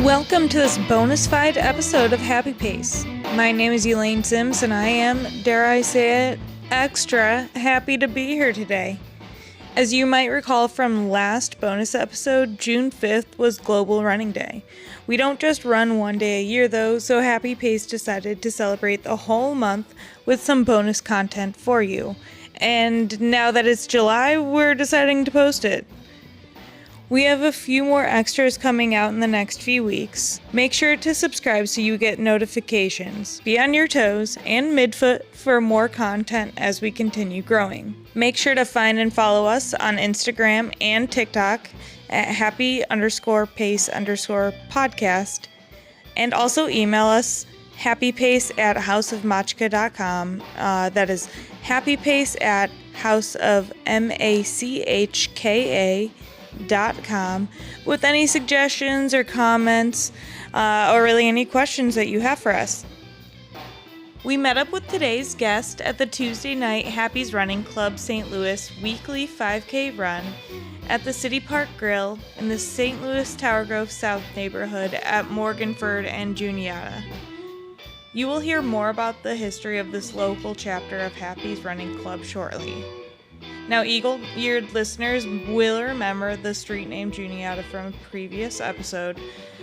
Welcome to this bonus-fied episode of Happy Pace. My name is Elaine Sims, and I am, dare I say it, extra happy to be here today. As you might recall from last bonus episode, June 5th was Global Running Day. We don't just run one day a year though, so Happy Pace decided to celebrate the whole month with some bonus content for you. And now that it's July, we're deciding to post it. We have a few more extras coming out in the next few weeks. Make sure to subscribe so you get notifications. Be on your toes and midfoot for more content as we continue growing. Make sure to find and follow us on Instagram and TikTok at happy_pace_podcast. And also email us happypace@houseofmachka.com. That is happypace@houseofmachka.com with any suggestions or comments or really any questions that you have for us. We met up with today's guest at the Tuesday night Happy's Running Club St. Louis weekly 5K run at the City Park Grill in the St. Louis Tower Grove South neighborhood at Morganford and Juniata. You will hear more about the history of this local chapter of Happy's Running Club shortly. Now, eagle-eared listeners will remember the street name Juniata from a previous episode,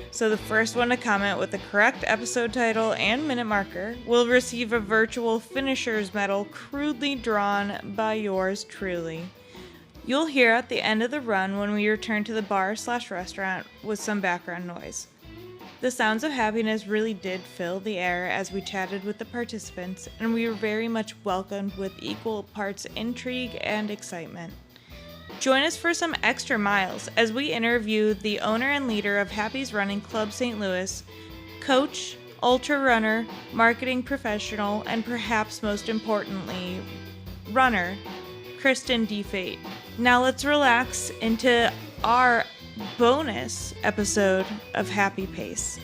so the first one to comment with the correct episode title and minute marker will receive a virtual finisher's medal crudely drawn by yours truly. You'll hear at the end of the run when we return to the bar/restaurant with some background noise. The sounds of happiness really did fill the air as we chatted with the participants, and we were very much welcomed with equal parts intrigue and excitement. Join us for some extra miles as we interview the owner and leader of Happy's Running Club St. Louis, coach, ultra runner, marketing professional, and perhaps most importantly, runner, Kristen DiFate. Now let's relax into our bonus episode of Happy Pace.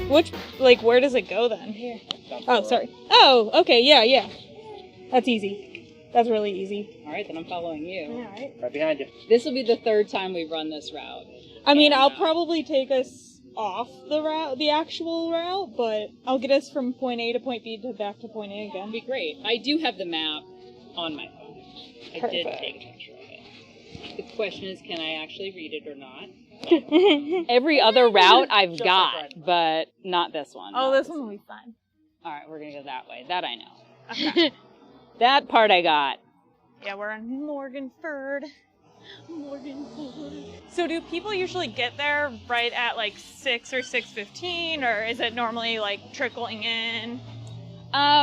Where does it go then? Here. Oh, sorry. Oh, okay, yeah. That's easy. That's really easy. All right, then I'm following you. All right. Right behind you. This will be the third time we run this route. I mean, I'll probably take us off the actual route, but I'll get us from point A to point B to back to point A again. That'd be great. I do have the map on my phone. I did Perfect. take a picture of it. The question is, can I actually read it or not? Every other route I've got, but not this one. Oh, this one will be fine. All right, we're going to go that way. That I know. Okay. That part I got. Yeah, we're on Morganford. So do people usually get there right at like 6 or 6:15, or is it normally like trickling in?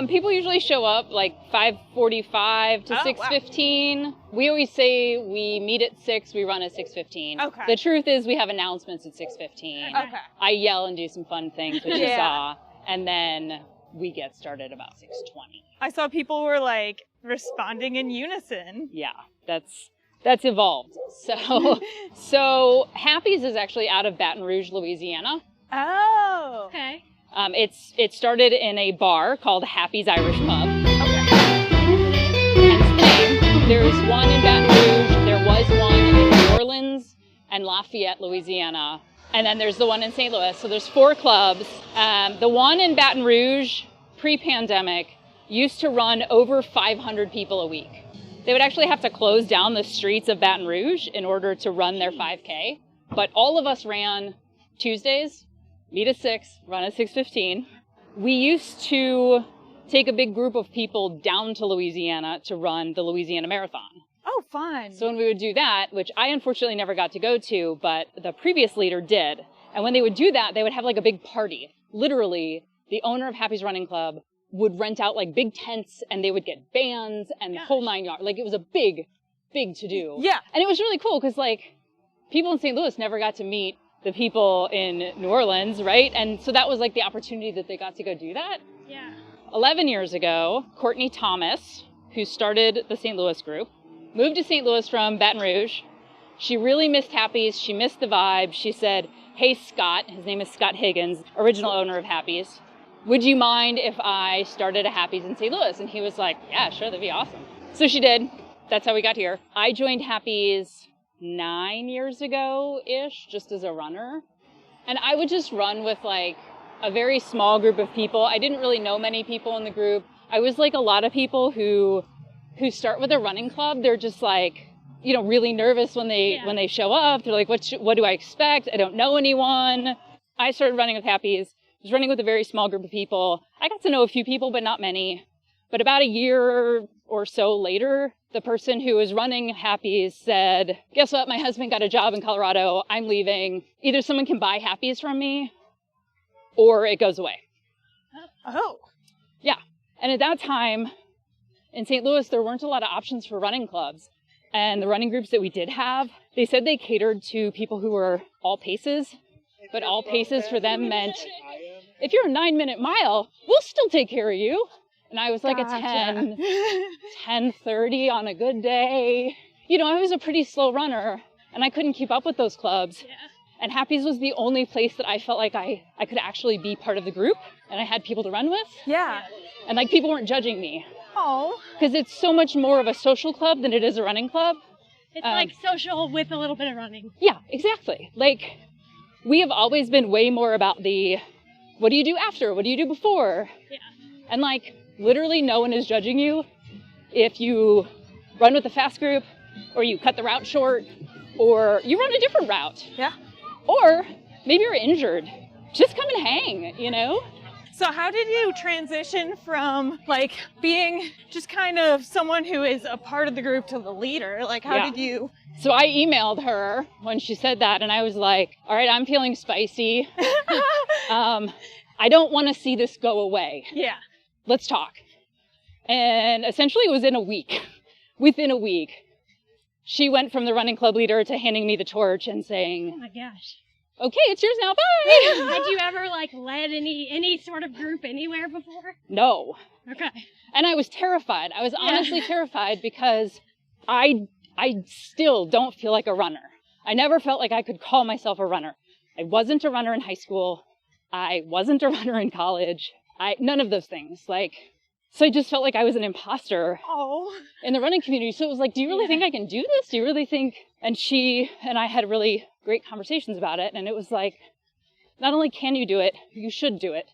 People usually show up like 5:45 to 6:15. Wow. We always say we meet at 6, we run at 6:15. Okay. The truth is we have announcements at 6:15. Okay. I yell and do some fun things, which you saw, and then we get started about 6:20. I saw people were like responding in unison. Yeah, that's evolved. So Happy's is actually out of Baton Rouge, Louisiana. Oh. Okay. It started in a bar called Happy's Irish Pub. Okay. Hence the name. There's one in Baton Rouge. There was one in New Orleans and Lafayette, Louisiana. And then there's the one in St. Louis. So there's 4 clubs. The one in Baton Rouge, pre-pandemic, used to run over 500 people a week. They would actually have to close down the streets of Baton Rouge in order to run their 5K. But all of us ran Tuesdays, meet at 6, run at 6:15. We used to take a big group of people down to Louisiana to run the Louisiana Marathon. Oh, fun. So when we would do that, which I unfortunately never got to go to, but the previous leader did. And when they would do that, they would have like a big party. Literally, the owner of Happy's Running Club would rent out like big tents, and they would get bands and the whole 9 yards. Like it was a big to do. Yeah. And it was really cool because like people in St. Louis never got to meet the people in New Orleans, right? And so that was like the opportunity that they got to go do that. Yeah. 11 years ago, Courtney Thomas, who started the St. Louis group, moved to St. Louis from Baton Rouge. She really missed Happy's. She missed the vibe. She said, "Hey, Scott," his name is Scott Higgins, original owner of Happy's, "would you mind if I started a Happy's in St. Louis?" And he was like, "Yeah, sure, that'd be awesome." So she did. That's how we got here. I joined Happy's 9 years ago-ish, just as a runner. And I would just run with like a very small group of people. I didn't really know many people in the group. I was like a lot of people who start with a running club. They're just like, you know, really nervous when they show up. They're like, what do I expect? I don't know anyone. I started running with Happies. I was running with a very small group of people. I got to know a few people, but not many. But about a year or so later, the person who was running Happies said, guess what? My husband got a job in Colorado. I'm leaving. Either someone can buy Happies from me or it goes away. Oh. Yeah. And at that time in St. Louis, there weren't a lot of options for running clubs. And the running groups that we did have, they said they catered to people who were all paces. But all paces for them meant, if you're a 9-minute mile, we'll still take care of you. And I was like a 10:30 on a good day. You know, I was a pretty slow runner and I couldn't keep up with those clubs. Yeah. And Happies was the only place that I felt like I could actually be part of the group and I had people to run with. Yeah. And like people weren't judging me. Oh. Because it's so much more of a social club than it is a running club. It's like social with a little bit of running. Yeah, exactly. Like we have always been way more about the, what do you do after? What do you do before? Yeah. And like literally no one is judging you if you run with a fast group or you cut the route short or you run a different route. Yeah. Or maybe you're injured. Just come and hang, you know? So how did you transition from like being just kind of someone who is a part of the group to the leader? Like how did you? So I emailed her when she said that and I was like, all right, I'm feeling spicy. I don't want to see this go away. Yeah. Let's talk. And essentially it was in a week. Within a week, she went from the running club leader to handing me the torch and saying, oh my gosh. Okay, it's yours now, bye. Had you ever like led any sort of group anywhere before? No. Okay. And I was terrified. I was honestly terrified because I still don't feel like a runner. I never felt like I could call myself a runner. I wasn't a runner in high school. I wasn't a runner in college. None of those things. So I just felt like I was an imposter in the running community. So it was like, do you really think I can do this? Do you really think? And she and I had really great conversations about it. And it was like, not only can you do it, you should do it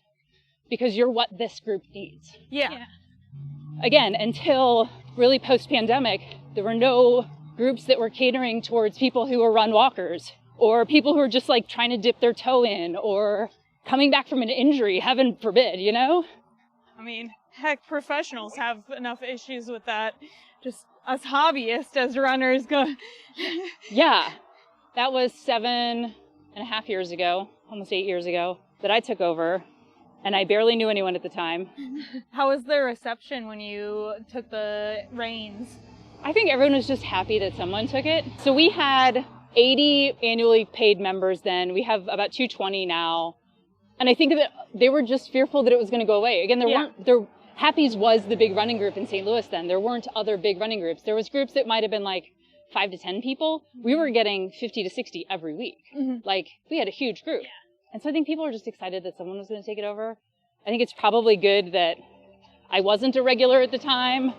because you're what this group needs. Yeah. Again, until really post-pandemic, there were no groups that were catering towards people who were run walkers or people who were just like trying to dip their toe in or coming back from an injury, heaven forbid, you know? I mean, heck, professionals have enough issues with that. Just us hobbyists as runners go. Yeah, that was 7.5 years ago, almost 8 years ago, that I took over. And I barely knew anyone at the time. How was the reception when you took the reins? I think everyone was just happy that someone took it. So we had 80 annually paid members then. We have about 220 now. And I think that they were just fearful that it was going to go away. Again, Happies was the big running group in St. Louis then. There weren't other big running groups. There was groups that might have been like 5 to 10 people. We were getting 50 to 60 every week. Mm-hmm. Like, we had a huge group. Yeah. And so I think people are just excited that someone was going to take it over. I think it's probably good that I wasn't a regular at the time.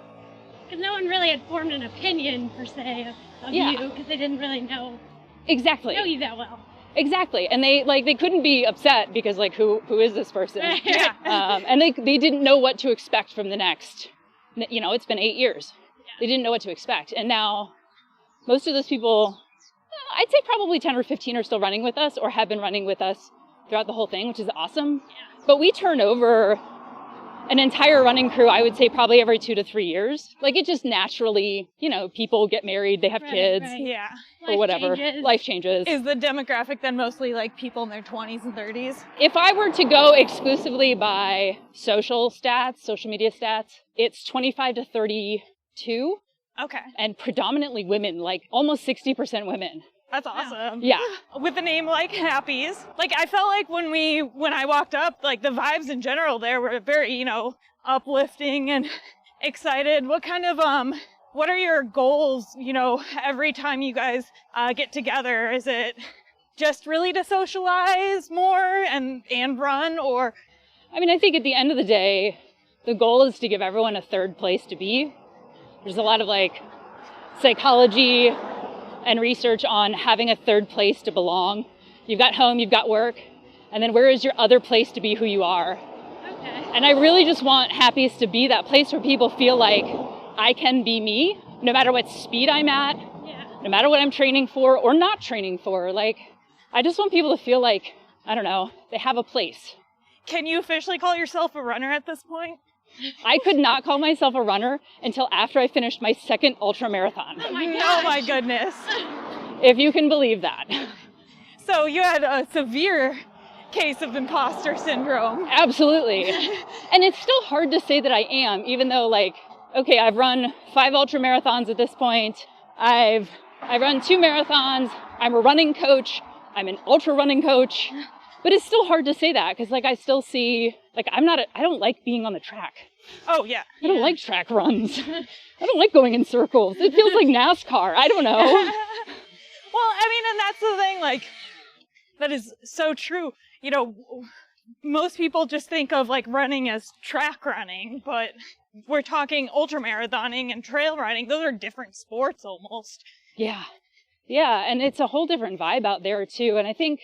Because no one really had formed an opinion, per se, of you, because they didn't really know you that well. Exactly. And they couldn't be upset because, like, who is this person? Yeah. And they didn't know what to expect from the next, it's been 8 years. Yeah. They didn't know what to expect. And now most of those people, I'd say probably 10 or 15 are still running with us or have been running with us throughout the whole thing, which is awesome. Yeah. But we turn over an entire running crew, I would say probably every 2 to 3 years. Like it just naturally, people get married, they have kids. Right. Yeah. Or whatever. Life changes. Is the demographic then mostly like people in their 20s and 30s? If I were to go exclusively by social media stats, it's 25 to 32. Okay. And predominantly women, like almost 60% women. That's awesome. Yeah. With a name like Happies. Like I felt like when I walked up, like the vibes in general there were very, uplifting and excited. What kind of, what are your goals, every time you guys get together? Is it just really to socialize more and run or? I mean, I think at the end of the day, the goal is to give everyone a third place to be. There's a lot of like psychology and research on having a third place to belong. You've got home, you've got work, and then where is your other place to be who you are? Okay. And I really just want Happies to be that place where people feel like I can be me, no matter what speed I'm at, no matter what I'm training for or not training for. Like, I just want people to feel like, I don't know, they have a place. Can you officially call yourself a runner at this point? I could not call myself a runner until after I finished my second ultra marathon. Oh my gosh. Oh my goodness. If you can believe that. So you had a severe case of imposter syndrome. Absolutely. And it's still hard to say that I am, even though, like, okay, I've run 5 ultra marathons at this point. I've run 2 marathons. I'm a running coach. I'm an ultra running coach. But it's still hard to say that because, like, I still see, like, I don't like being on the track. Oh, yeah. I don't like track runs. I don't like going in circles. It feels like NASCAR. I don't know. Well, I mean, and that's the thing, like, that is so true. You know, most people just think of, like, running as track running, but we're talking ultramarathoning and trail running. Those are different sports almost. Yeah. Yeah, and it's a whole different vibe out there, too. And I think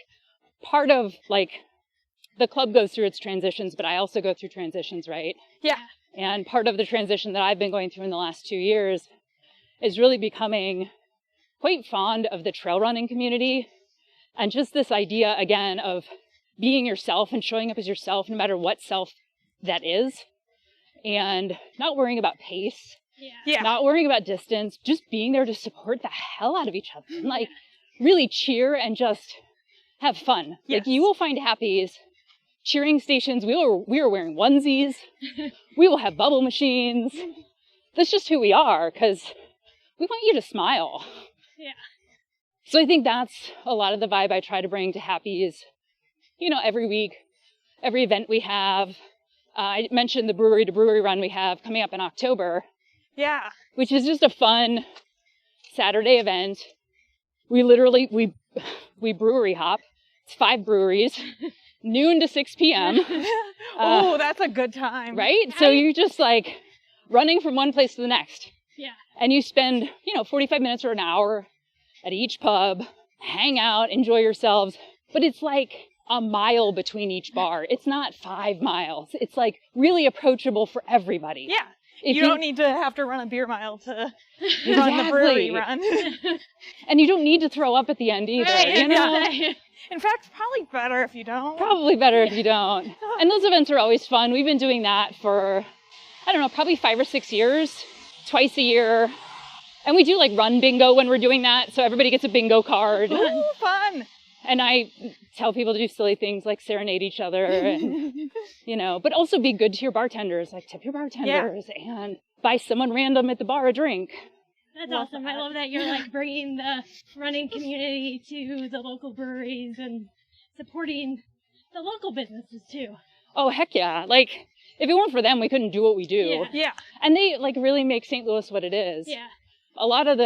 part of, like, the club goes through its transitions, but I also go through transitions, right? Yeah. And part of the transition that I've been going through in the last 2 years is really becoming quite fond of the trail running community and just this idea, again, of being yourself and showing up as yourself, no matter what self that is, and not worrying about pace, not worrying about distance, just being there to support the hell out of each other and, like, really cheer and just have fun. Yes. Like, you will find Happies cheering stations. We are wearing onesies. We will have bubble machines. That's just who we are, because we want you to smile. Yeah. So I think that's a lot of the vibe I try to bring to Happies. You know, every week, every event we have. I mentioned the brewery to brewery run we have coming up in October. Yeah. Which is just a fun Saturday event. We literally, we brewery hop. It's 5 breweries, noon to 6 p.m. Oh, that's a good time. Right? So you're just, like, running from one place to the next. Yeah. And you spend, 45 minutes or an hour at each pub, hang out, enjoy yourselves. But it's like a mile between each bar. It's not 5 miles. It's, like, really approachable for everybody. Yeah. If you don't need to have to run a beer mile to run the brewery run. And you don't need to throw up at the end either, Right, you know? yeah. In fact, probably better if you don't. Probably better if you don't. And those events are always fun. We've been doing that for, I don't know, probably 5 or 6 years, twice a year. And we do, like, run bingo when we're doing that, so everybody gets a bingo card. Ooh, fun. And I tell people to do silly things like serenade each other and, but also be good to your bartenders, like tip your bartenders and buy someone random at the bar a drink. That's awesome. I love that you're, like, bringing the running community to the local breweries and supporting the local businesses too. Oh, heck yeah. Like, if it weren't for them, we couldn't do what we do. Yeah. And they, like, really make St. Louis what it is. Yeah. A lot of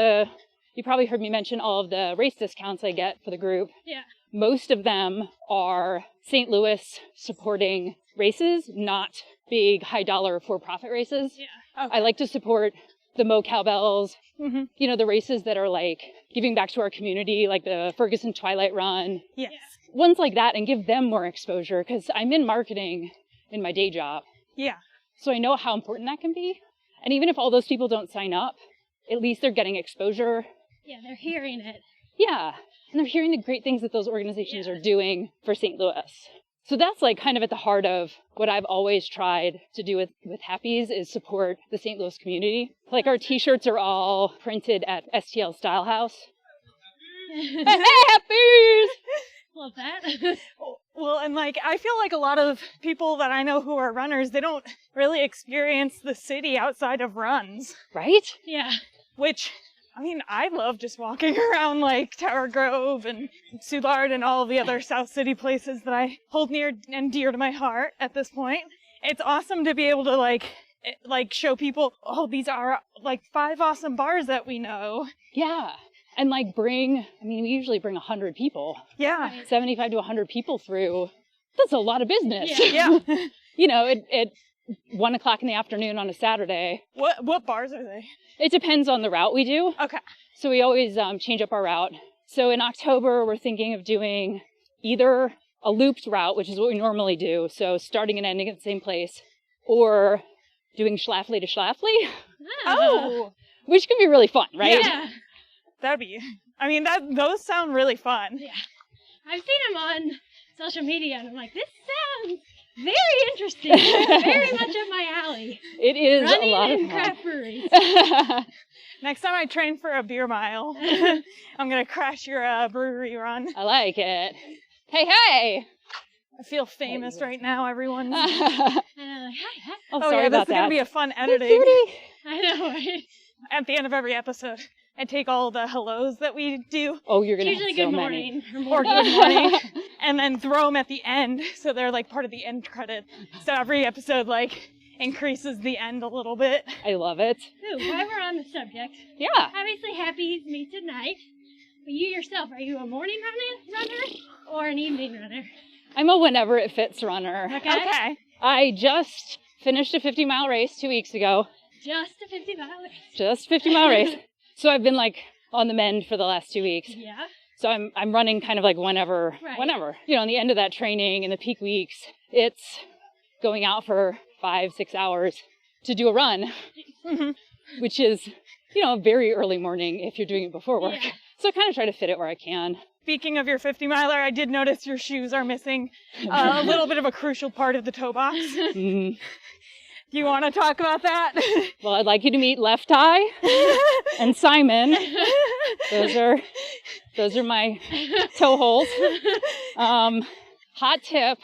you probably heard me mention all of the race discounts I get for the group. Yeah. Most of them are St. Louis supporting races, not big high dollar for-profit races. Yeah. Okay. I like to support the Mo Cowbells, the races that are, like, giving back to our community, like the Ferguson Twilight Run. Yes. Ones like that, and give them more exposure, because I'm in marketing in my day job. Yeah. So I know how important that can be. And even if all those people don't sign up, at least they're getting exposure. Yeah, they're hearing it. Yeah, and they're hearing the great things that those organizations are doing for St. Louis. So that's, like, kind of at the heart of what I've always tried to do with Happies is support the St. Louis community. Like, our t-shirts are all printed at STL Style House. Hey, Happies! Love that. Well, and, like, I feel like a lot of people that I know who are runners, they don't really experience the city outside of runs. Right? Yeah. Which, I mean, I love just walking around, like, Tower Grove and Soulard and all the other South City places that I hold near and dear to my heart at this point. It's awesome to be able to, like show people, oh, these are, like, 5 awesome bars that we know. Yeah. And, like, we usually bring 100 people. Yeah. 75 to 100 people through. That's a lot of business. Yeah. At 1 o'clock in the afternoon on a Saturday. What bars are they? It depends on the route we do. Okay. So we always change up our route. So in October, we're thinking of doing either a looped route, which is what we normally do, so starting and ending at the same place, or doing Schlafly to Schlafly, Oh, which can be really fun, right? Yeah. that'd be. I mean, those sound really fun. Yeah. I've seen them on social media, and I'm like, this sounds very interesting. Very much up my alley. It is Running a lot of in fun. craft breweries. Next time I train for a beer mile, I'm gonna crash your brewery run. I like it. Hey! I feel famous right now, everyone. And I'm like, hi. Oh, Oh sorry yeah, about this is that. gonna be a fun Hey, editing. cutie. I know, right? At the end of every episode, I take all the hellos that we do, Oh, you're It's gonna have usually so good many. morning. or good morning, and then throw them at the end, so they're like part of the end credit. So every episode like increases the end a little bit. I love it. Ooh, while we're on the subject, Yeah. obviously Happy's meets at night. But you yourself, are you a morning runner or an evening runner? I'm a whenever it fits runner. Okay. I just finished a 50-mile race 2 weeks ago. Just a 50 miler. Just 50-mile race. So I've been like on the mend for the last 2 weeks. Yeah. So I'm running kind of like whenever. You know, in the end of that training in the peak weeks, it's going out for 5-6 hours to do a run, which is, you know, a very early morning if you're doing it before work. Yeah. So I kind of try to fit it where I can. Speaking of your 50 miler, I did notice your shoes are missing a little bit of a crucial part of the toe box. Mhm. Do you want to talk about that? Well, I'd like you to meet Left Eye and Simon. Those are my toe holes. Hot tip,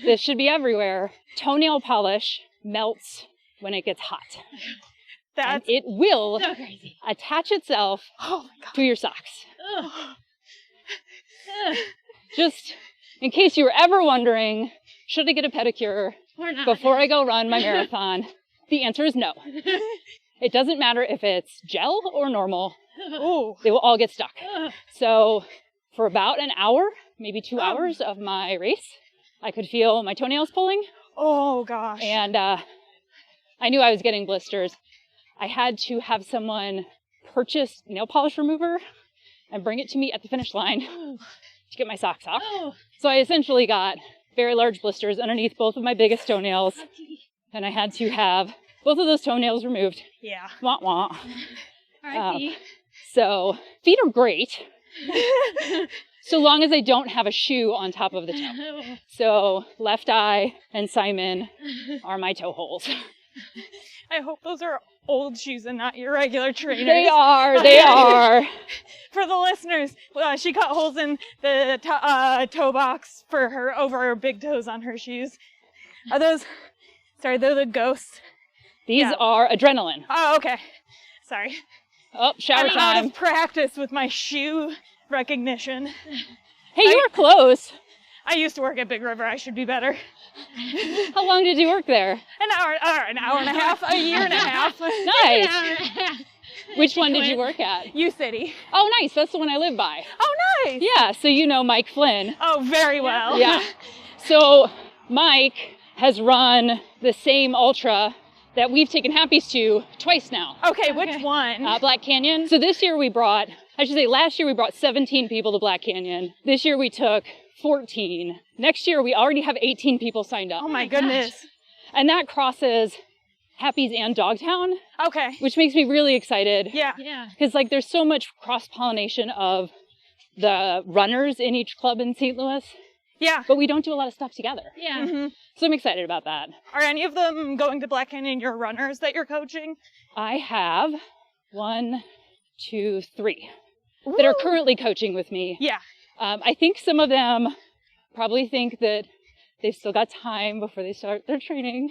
this should be everywhere. Toenail polish melts when it gets hot. And That's it will So crazy. attach itself oh my god. to your socks. Ugh. Ugh. Just in case you were ever wondering, should I get a pedicure Or not. before I go run my marathon? The answer is no. It doesn't matter if it's gel or normal. Oh, They will all get stuck. Ugh. So for about an hour, maybe 2 hours of my race, I could feel my toenails pulling, oh gosh. and I knew I was getting blisters. I had to have someone purchase nail polish remover and bring it to me at the finish line to get my socks off. Oh, So I essentially got very large blisters underneath both of my biggest toenails, and I had to have both of those toenails removed. Yeah. Wah wah. R.I.P. So feet are great, so long as I don't have a shoe on top of the toe. Oh. So Left Eye and Simon are my toe holes. I hope those are old shoes and not your regular trainers. They are. For the listeners, she cut holes in the toe box for her over her big toes on her shoes. Are those? Sorry, they're the ghosts. These Yeah. are adrenaline. Oh, okay. Sorry. Oh, shower I'm out time. of practice with my shoe recognition. Hey, you were close. I used to work at Big River. I should be better. How long did you work there? An hour and a half, a year and a half. Nice. Which one did you work at? U City. Oh, nice. That's the one I live by. Oh, nice. Yeah, so you know Mike Flynn. Oh, very well. Yeah. So Mike has run the same ultra that we've taken Happies to twice now. Okay, which one? Black Canyon. So last year we brought 17 people to Black Canyon. This year we took 14. Next year we already have 18 people signed up. Oh my goodness. And that crosses Happies and Dogtown, Okay. which makes me really excited. Yeah. Yeah. Because like there's so much cross-pollination of the runners in each club in St. Louis, Yeah. but we don't do a lot of stuff together. Yeah. hmm So I'm excited about that. Are any of them going to Black Canyon your runners that you're coaching? I have 1, 2, 3 that are Ooh. currently coaching with me. Yeah. I think some of them probably think that they've still got time before they start their training.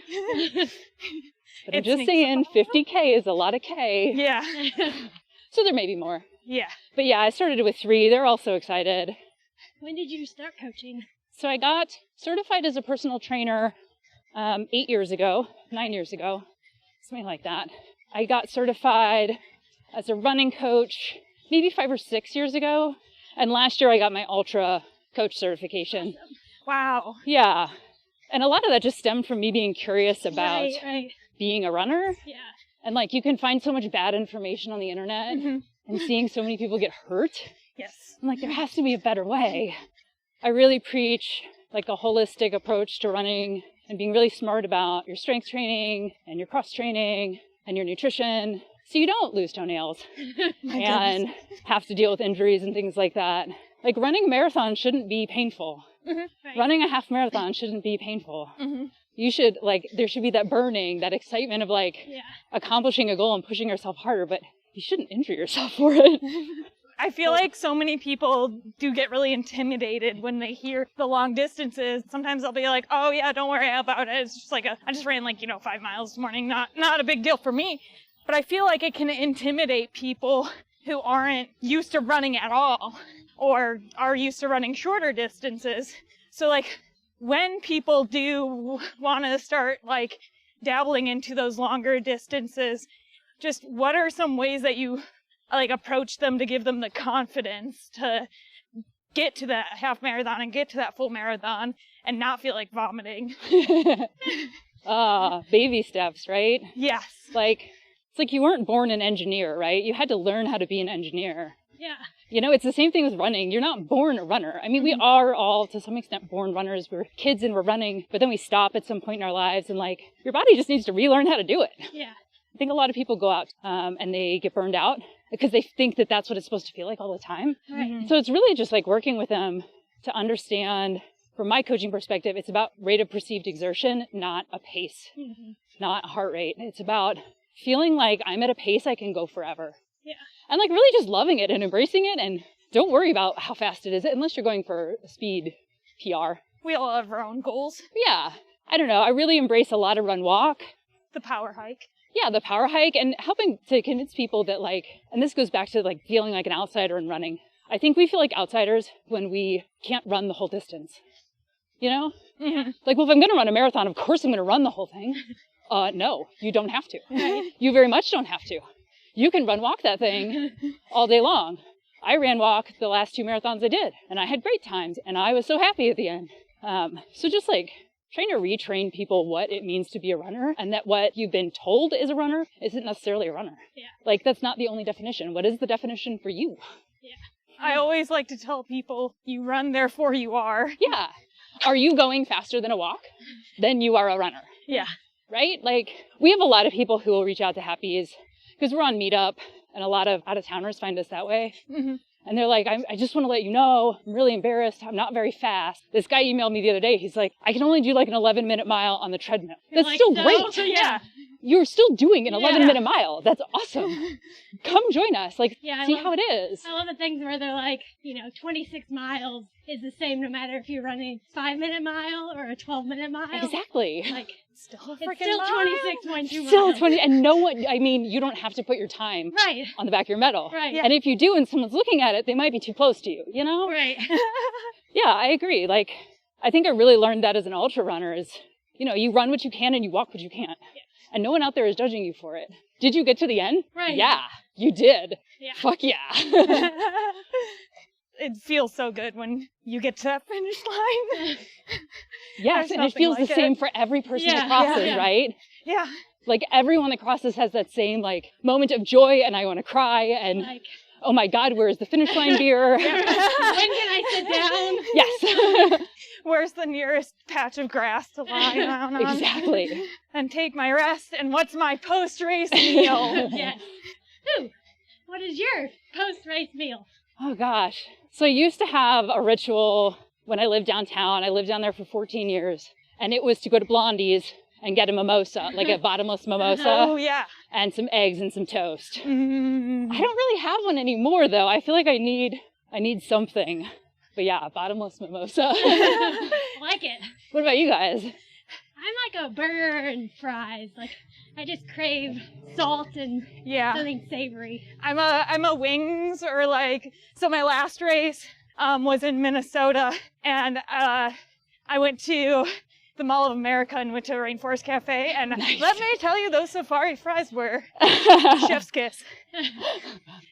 But I'm It just sneaks saying 50K is a lot of K. Yeah. So there may be more. Yeah. But yeah, I started with 3. They're all so excited. When did you start coaching? So I got certified as a personal trainer 9 years ago, something like that. I got certified as a running coach maybe 5 or 6 years ago. And last year I got my ultra coach certification. Wow. Yeah. And a lot of that just stemmed from me being curious about Right. being a runner. Yeah. And like you can find so much bad information on the internet Mhm. and seeing so many people get hurt. Yes. I'm like, there has to be a better way. I really preach like a holistic approach to running and being really smart about your strength training and your cross training and your nutrition so you don't lose toenails and have to deal with injuries and things like that. Like running a marathon shouldn't be painful. Right. Running a half marathon shouldn't be painful. You should there should be that burning, that excitement of accomplishing a goal and pushing yourself harder, but you shouldn't injure yourself for it. I feel like so many people do get really intimidated when they hear the long distances. Sometimes they'll be like, oh yeah, don't worry about it. It's just like I just ran 5 miles this morning. Not a big deal for me. But I feel like it can intimidate people who aren't used to running at all or are used to running shorter distances. So when people do want to start dabbling into those longer distances, just what are some ways that you approach them to give them the confidence to get to that half marathon and get to that full marathon and not feel like vomiting? Baby steps, right? Yes. It's like you weren't born an engineer, right? You had to learn how to be an engineer. Yeah. It's the same thing with running. You're not born a runner. I mean, we are all, to some extent, born runners. We're kids and we're running, but then we stop at some point in our lives and your body just needs to relearn how to do it. Yeah. I think a lot of people go out and they get burned out because they think that that's what it's supposed to feel like all the time. Right. So it's really just working with them to understand, from my coaching perspective, it's about rate of perceived exertion, not a pace, not heart rate. It's about feeling like I'm at a pace I can go forever. Yeah. And really just loving it and embracing it, and don't worry about how fast it is unless you're going for a speed PR. We all have our own goals. Yeah. I don't know. I really embrace a lot of run walk. The power hike. Yeah, the power hike, and helping to convince people that and this goes back to feeling like an outsider in running. I think we feel like outsiders when we can't run the whole distance. Well, if I'm going to run a marathon, of course I'm going to run the whole thing. No, you don't have to. Right. You very much don't have to. You can run walk that thing all day long. I ran walk the last 2 marathons I did, and I had great times, and I was so happy at the end. So just trying to retrain people what it means to be a runner, and that what you've been told is a runner isn't necessarily a runner. Yeah. That's not the only definition. What is the definition for you? Yeah. I always like to tell people, you run, therefore you are. Yeah. Are you going faster than a walk? Then you are a runner. Yeah. Right? We have a lot of people who will reach out to Happies because we're on Meetup, and a lot of out-of-towners find us that way. And they're like, I just want to let you know, I'm really embarrassed. I'm not very fast. This guy emailed me the other day. He's like, I can only do an 11-minute mile on the treadmill. That's still great. Yeah. You're still doing an 11-minute mile. That's awesome. Come join us. See how it is. I love the things where they're 26 miles is the same no matter if you're running a 5-minute mile or a 12-minute mile. Exactly. It's still 26.2 miles. Still 20, and no one, you don't have to put your time Right. on the back of your medal. Right. And if you do and someone's looking at it, they might be too close to you, Right. Yeah, I agree. I think I really learned that as an ultra runner is, you run what you can and you walk what you can't. Yeah. And no one out there is judging you for it. Did you get to the end? Right. Yeah, you did. Yeah. Fuck yeah. It feels so good when you get to that finish line. Yes, and it feels the same for every person that crosses, right? Yeah. Everyone that crosses has that same moment of joy, and I want to cry, and oh my God, where's the finish line beer? When can I sit down? Yes. Where's the nearest patch of grass to lie down on? Exactly. And take my rest, and what's my post-race meal? Yes. Ooh, what is your post-race meal? Oh gosh. So I used to have a ritual when I lived downtown. I lived down there for 14 years, and it was to go to Blondie's and get a mimosa, a bottomless mimosa. Oh, yeah. And some eggs and some toast. Mm. I don't really have one anymore, though. I feel like I need something. But yeah, bottomless mimosa. I like it. What about you guys? I'm a burger and fries. I just crave salt and something savory. I'm a wings or so my last race was in Minnesota, and I went to the Mall of America and went to a Rainforest Cafe, and let me tell you, those safari fries were chef's kiss.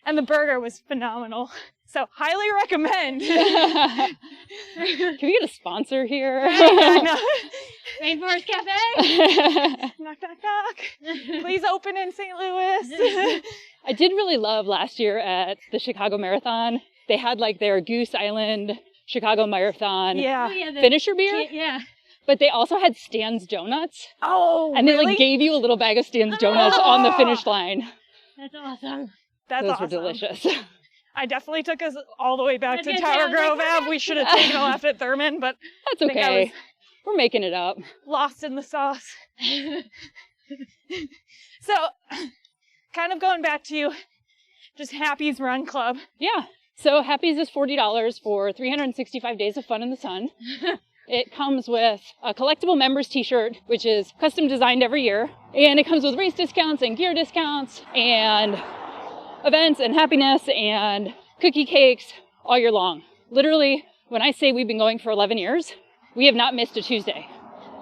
And the burger was phenomenal. So highly recommend. Can we get a sponsor here? I know. Rainforest Cafe? Knock, knock, knock. Please open in St. Louis. I did really love last year at the Chicago Marathon. They had their Goose Island Chicago Marathon Yeah. Oh, yeah, the finisher beer. Yeah. But they also had Stan's Donuts. Oh, And they really? like gave you a little bag of Stan's Donuts on the finish line. That's awesome. That's Those awesome. were delicious. I definitely took us all the way back to Okay, Tower I was like, Grove Ave. We should have taken a left at Thurman, but That's I think I okay. was We're making it up. lost in the sauce. So, kind of going back to just Happy's Run Club. Yeah. So Happy's is $40 for 365 days of fun in the sun. It comes with a collectible members t-shirt, which is custom designed every year. And it comes with race discounts and gear discounts and events and happiness and cookie cakes all year long. Literally, when I say we've been going for 11 years, we have not missed a Tuesday,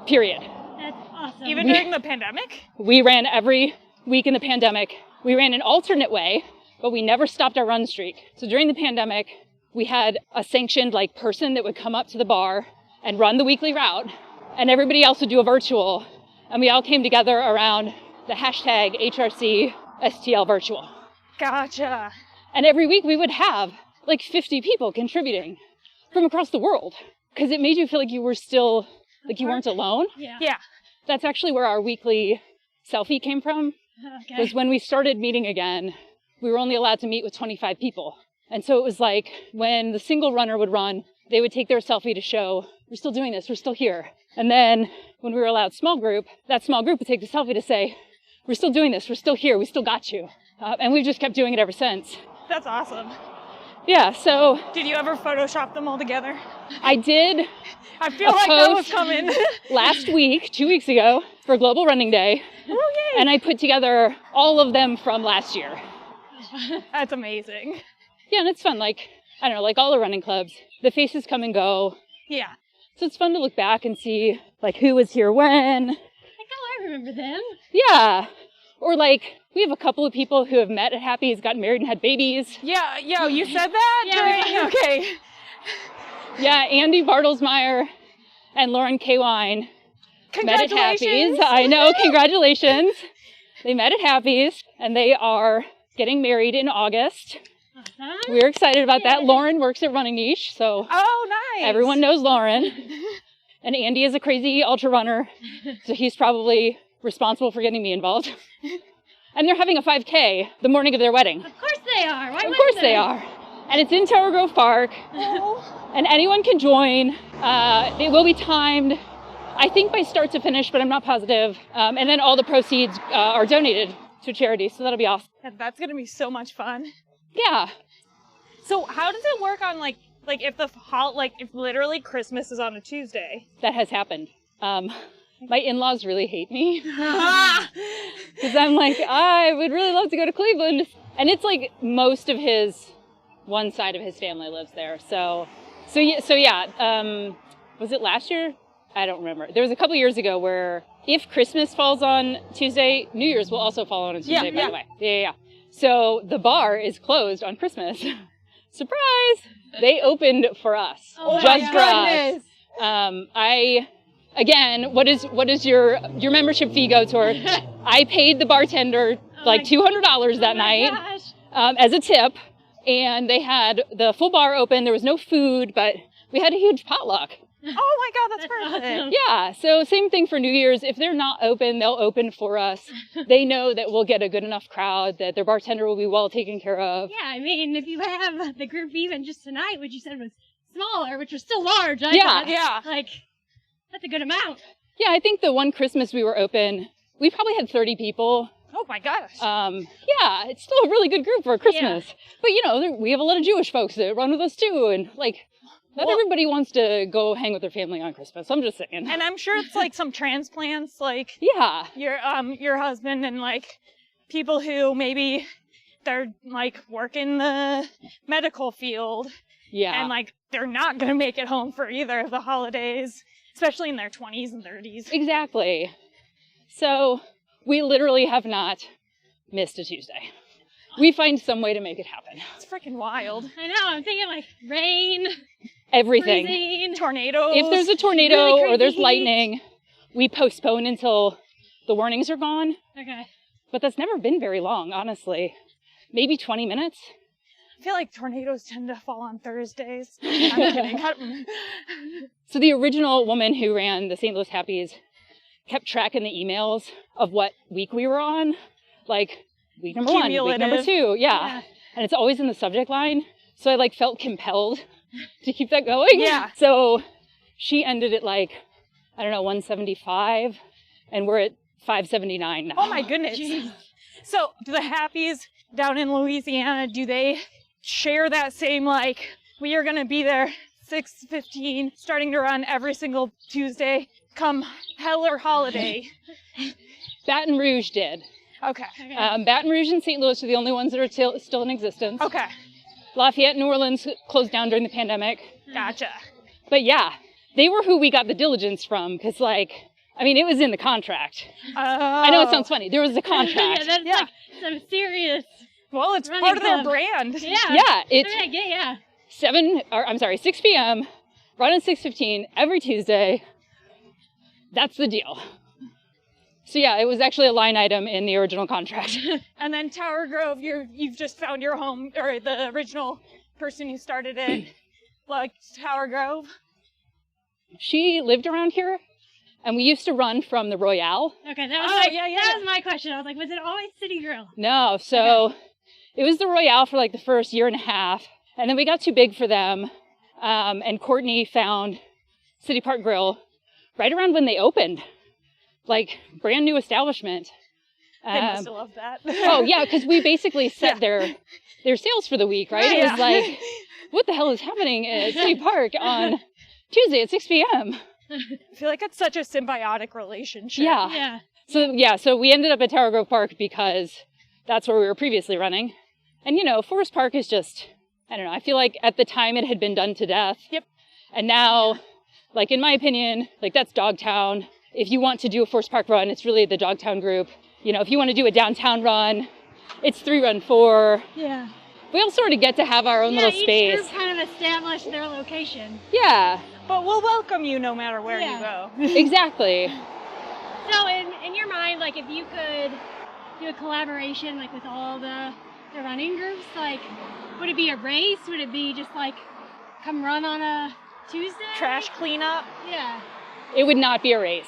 period. That's awesome. Even during the pandemic? We ran every week in the pandemic. We ran an alternate way, but we never stopped our run streak. So during the pandemic, we had a sanctioned person that would come up to the bar and run the weekly route, and everybody else would do a virtual. And we all came together around the hashtag HRC STL virtual. Gotcha. And every week we would have 50 people contributing from across the world, because it made you feel like you were still, you weren't alone. Yeah. Yeah. That's actually where our weekly selfie came from. Okay. Was when we started meeting again, we were only allowed to meet with 25 people. And so it was like when the single runner would run, they would take their selfie to show, we're still doing this, we're still here. And then when we were allowed small group, that small group would take the selfie to say, we're still doing this, we're still here, we still got you. And we've just kept doing it ever since. That's awesome. Yeah, so Did you ever Photoshop them all together? I did I feel like that was coming. last week, 2 weeks ago, for Global Running Day. Oh, yay. And I put together all of them from last year. That's amazing. Yeah, and it's fun. I don't know, all the running clubs, the faces come and go. Yeah. So it's fun to look back and see, who was here when. I remember them. Yeah. Or, we have a couple of people who have met at Happy's, gotten married and had babies. Yeah, you said that? Yeah, Okay. Yeah, Andy Bartlesmeyer and Lauren K. Wine met at Happy's. Congratulations. I know, congratulations. They met at Happy's, and they are getting married in August. Awesome. We're excited about that. Lauren works at Running Niche, so Oh, nice. everyone knows Lauren. And Andy is a crazy ultra runner, so he's probably responsible for getting me involved. And they're having a 5K the morning of their wedding. Of course they are. Why Of wouldn't course they they are. And it's in Tower Grove Park, and anyone can join. It will be timed, I think by start to finish, but I'm not positive. And then all the proceeds are donated to charity, so that'll be awesome. That's going to be so much fun. Yeah. So how does it work on if literally Christmas is on a Tuesday? That has happened. My in-laws really hate me because I'm I would really love to go to Cleveland. And it's most of one side of his family lives there. So yeah. Was it last year? I don't remember. There was a couple years ago where if Christmas falls on Tuesday, New Year's will also fall on a Tuesday, by the way. Yeah. So the bar is closed on Christmas. Surprise! They opened for us. Oh my just for us. Again, what is your membership fee go toward? I paid the bartender $200 that night as a tip, and they had the full bar open. There was no food, but we had a huge potluck. Oh my God, that's perfect. awesome. Yeah, so same thing for New Year's. If they're not open, they'll open for us. They know that we'll get a good enough crowd, that their bartender will be well taken care of. Yeah, I mean, if you have the group even just tonight, which you said was smaller, which was still large, I thought, Yeah. that's a good amount. Yeah, I think the one Christmas we were open, we probably had 30 people. Oh my gosh. Yeah, it's still a really good group for Christmas. Yeah. But we have a lot of Jewish folks that run with us too, and not everybody wants to go hang with their family on Christmas. I'm just saying. And I'm sure it's some transplants, Yeah. your husband and people who maybe they're work in the medical field. Yeah. And they're not gonna make it home for either of the holidays, especially in their 20s and 30s. Exactly. So we literally have not missed a Tuesday. We find some way to make it happen. It's freaking wild. I know, I'm thinking rain, Everything. freezing. Tornadoes. If there's a tornado really crazy or there's heat. lightning, we postpone until the warnings are gone. Okay. But that's never been very long, honestly. Maybe 20 minutes. I feel like tornadoes tend to fall on Thursdays. I'm kidding. So the original woman who ran the St. Louis Happies kept tracking the emails of what week we were on, like week number 1, week number 2. Yeah. And it's always in the subject line. So I like felt compelled to keep that going. Yeah. So she ended at like, I don't know, 175, and we're at 579 now. Oh my goodness. Jeez. So do the Happies down in Louisiana, do they share that same, like, we are going to be there 6:15, starting to run every single Tuesday, come hell or holiday? Baton Rouge did. Okay. Baton Rouge and St. Louis are the only ones that are still in existence. Okay. Lafayette and New Orleans closed down during the pandemic. Gotcha. But yeah, they were who we got the diligence from, because, like, I mean, it was in the contract. Oh. I know it sounds funny. There was a contract. That's like some serious. Well, it's running part of their club. brand. Yeah. Yeah, it's Yeah. 6 p.m., run at 6:15 every Tuesday. That's the deal. So yeah, it was actually a line item in the original contract. And then Tower Grove, you've just found your home, or the original person who started it, like Tower Grove. She lived around here, and we used to run from the Royale. Okay, that was that was my question. I was like, was it always City Grill? No, so it was the Royale for like the first year and a half, and then we got too big for them, and Courtney found City Park Grill right around when they opened, like brand new establishment. They must have loved that. Oh yeah, because we basically set their sales for the week, right? It was like, what the hell is happening at City Park on Tuesday at 6 p.m.? I feel like it's such a symbiotic relationship. Yeah. So we ended up at Tower Grove Park because that's where we were previously running. And, you know, Forest Park is just, I don't know, I feel like at the time it had been done to death. Yep. And now, like, in my opinion, like, that's Dogtown. If you want to do a Forest Park run, it's really the Dogtown group. You know, if you want to do a downtown run, it's 3 Run 4. Yeah. We all sort of get to have our own little space. Each group kind of established their location. Yeah. But we'll welcome you no matter where you go. Exactly. So in your mind, like, if you could do a collaboration, like, with all the running groups, like, would it be a race? Would it be just like come run on a Tuesday? Trash cleanup? Yeah. It would not be a race.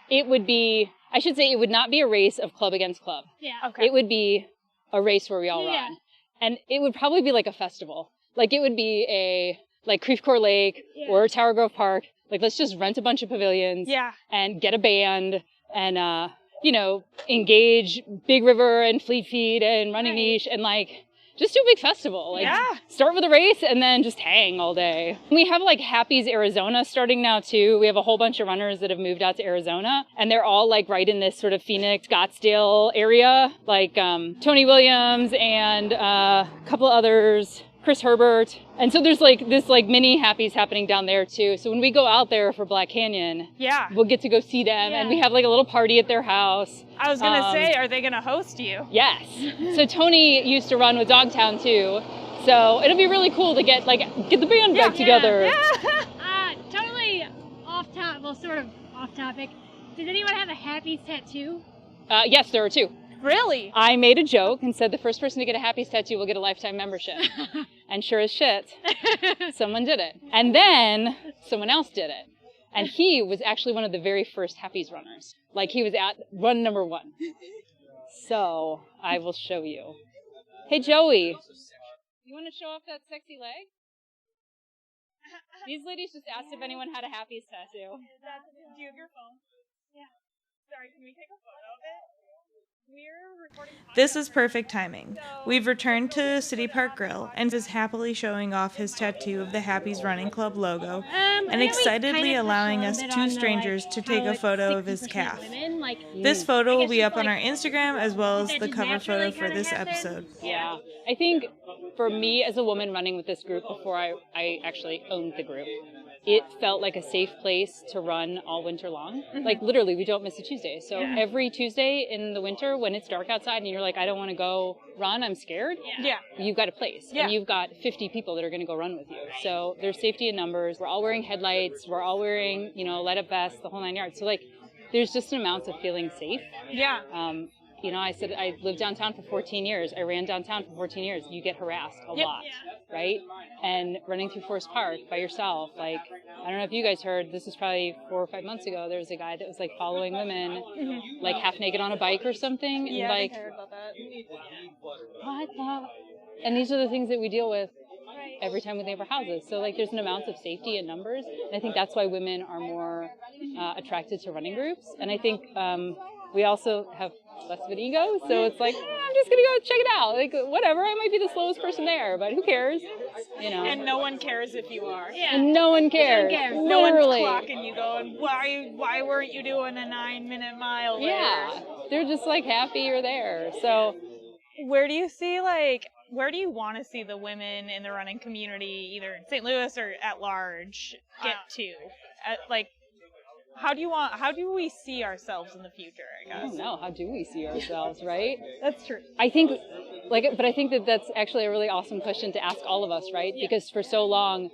It would be, I should say, it would not be a race of club against club. Yeah. Okay. It would be a race where we all run. And it would probably be like a festival. Like, it would be like Creve Coeur Lake or Tower Grove Park. Like, let's just rent a bunch of pavilions and get a band and, you know, engage Big River and Fleet Feet and Running Niche and, like, just do a big festival. Like, start with a race and then just hang all day. We have, like, Happy's Arizona starting now, too. We have a whole bunch of runners that have moved out to Arizona, and they're all, like, right in this sort of Phoenix, Scottsdale area, like Tony Williams and a couple others, Chris Herbert. And so there's, like, this, like, mini Happy's happening down there, too. So when we go out there for Black Canyon, we'll get to go see them, and we have, like, a little party at their house. I was going to say, are they going to host you? Yes. So Tony used to run with Dogtown, too. So it'll be really cool to get the band back together. Yeah. Totally off topic, well, sort of off topic. Does anyone have a Happy's tattoo? Yes, there are 2. Really? I made a joke and said the first person to get a Happy's tattoo will get a lifetime membership. And sure as shit, someone did it. And then someone else did it. And he was actually one of the very first Happy's runners. Like, he was at run number 1. So I will show you. Hey, Joey, you want to show off that sexy leg? These ladies just asked if anyone had a Happy's tattoo. Do you have your phone? Yeah. Sorry, can we take a photo of it? This is perfect timing. We've returned to City Park Grill and is happily showing off his tattoo of the Happy's Running Club logo and excitedly allowing us 2 strangers to take a photo of his calf. This photo will be up on our Instagram as well as the cover photo for this episode. Yeah, I think for me as a woman running with this group before I actually owned the group, it felt like a safe place to run all winter long. Like, literally, we don't miss a Tuesday. So every Tuesday in the winter when it's dark outside and you're like, I don't want to go run, I'm scared. You've got a place. And you've got 50 people that are going to go run with you. So there's safety in numbers. We're all wearing headlights. We're all wearing, you know, light up vests, the whole 9 yards. So, like, there's just an amount of feeling safe. you know, I said I lived downtown for 14 years. I ran downtown for 14 years. You get harassed a lot, right? And running through Forest Park by yourself, like, I don't know if you guys heard, this was probably 4 or 5 months ago, there was a guy that was like following women, like half naked on a bike or something. And like, I heard about that. what the? And these are the things that we deal with every time we leave our houses. So like there's an amount of safety in numbers. And I think that's why women are more attracted to running groups. And I think we also have less of an ego. So it's like, I'm just going to go check it out. Like, whatever, I might be the slowest person there, but who cares? You know. And no one cares if you are. Yeah. And no one cares. No one's Literally. clocking you going, why weren't you doing a 9-minute mile there? Yeah. They're just like happy you're there. So Where do you want to see the women in the running community, either in St. Louis or at large, get to? How do we see ourselves in the future, I guess? I don't know. How do we see ourselves, right? That's true. I think that's actually a really awesome question to ask all of us, right? Yeah. Because for so long,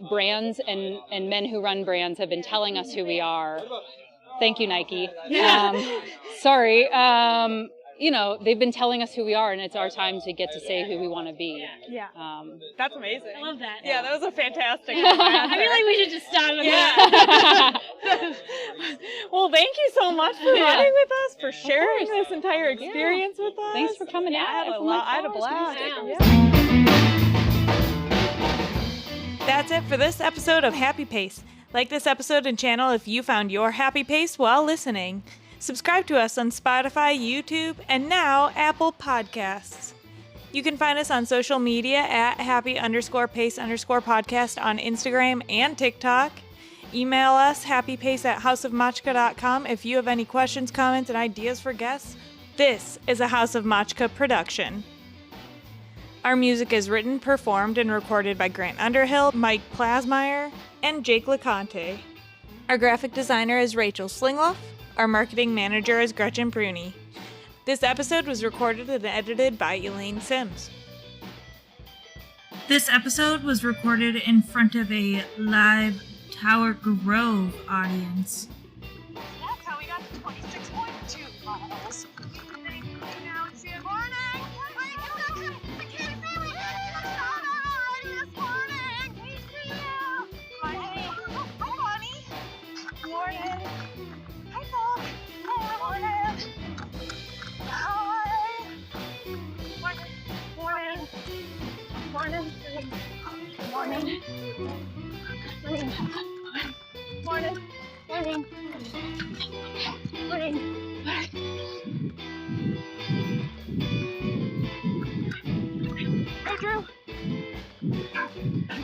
brands and men who run brands have been telling us who we are. Thank you, Nike. Sorry. You know, they've been telling us who we are, and it's our time to get to say who we want to be. Yeah. That's amazing. I love that. Yeah, that was a fantastic I feel like we should just stop with that. Well, thank you so much for running with us, for sharing this entire experience with us. Thanks for coming out. I had a blast. Yeah. That's it for this episode of Happy Pace. Like this episode and channel if you found your happy pace while listening. Subscribe to us on Spotify, YouTube, and now Apple Podcasts. You can find us on social media at happy_pace_podcast on Instagram and TikTok. Email us happypace@houseofmachka.com if you have any questions, comments, and ideas for guests. This is a House of Machka production. Our music is written, performed, and recorded by Grant Underhill, Mike Plasmeier, and Jake Laconte. Our graphic designer is Rachel Slingluff. Our marketing manager is Gretchen Brune. This episode was recorded and edited by Elaine Sims. This episode was recorded in front of a live Tower Grove audience. That's how we got to 26.2 miles. Now it's good morning. Wait, I can't see we had a touchdown already this morning. We see you. Hi, Bonnie. Morning. Hi, Paul. Morning. Hi. Morning. Morning. Morning. Morning. Morning. Morning. Morning. Hey, Drew.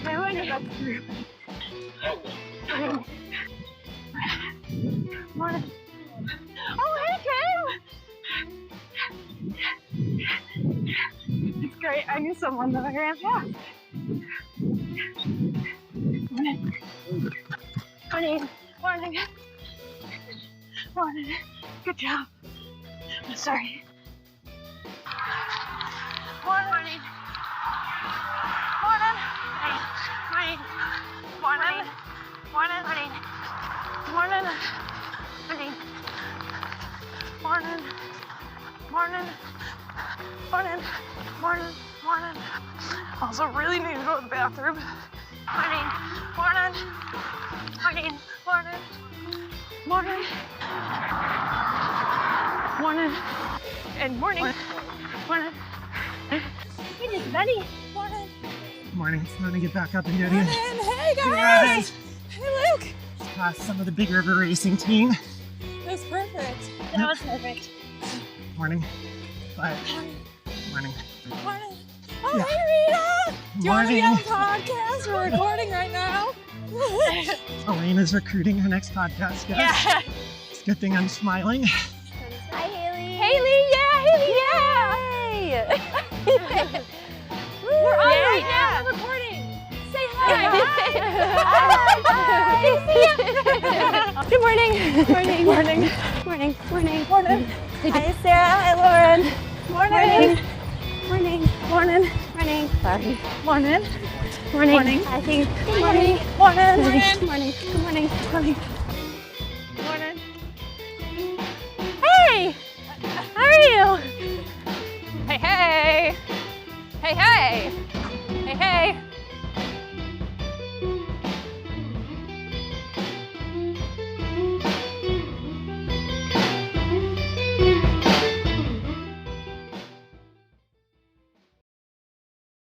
I wonder about Drew. Morning. Oh, hey, Kim. It's great. I knew someone that I ran past. Morning. Morning. Morning. Morning. Good job. I'm sorry. Morning. Morning. Morning. Morning. Morning. Morning. Morning. Morning. Morning. Morning. Morning. Morning. Morning. Also really need to go to the bathroom. Morning. Morning. Morning. Morning. Morning. Morning. And morning. Morning. Hey, Miss Betty. Morning. Morning. It's time to get back up and get in. Hey guys! Guys. Hey Luke! Some of the Big River Racing team. That's perfect. That was perfect. Morning. Bye. Morning. Morning. Oh, Yeah. hey Rita! Do you want to be on Morning. the podcast? We're recording right now. Elaine is recruiting her next podcast guest. Yeah. It's a good thing I'm smiling. Hi, Haley. Haley, yeah! We're on right Yeah. now. We're recording. Say hi. Good morning. Morning. Morning. Morning. Morning. Morning. Hi, Sarah. Hi, Lauren. Morning. Morning. Morning. Morning. Sorry. Morning. Morning. Morning. I think. Good Morning. Morning. Morning. Morning. Good morning. Morning. Morning. Hey. How are you? Hey, hey! Hey, hey! Hey, hey!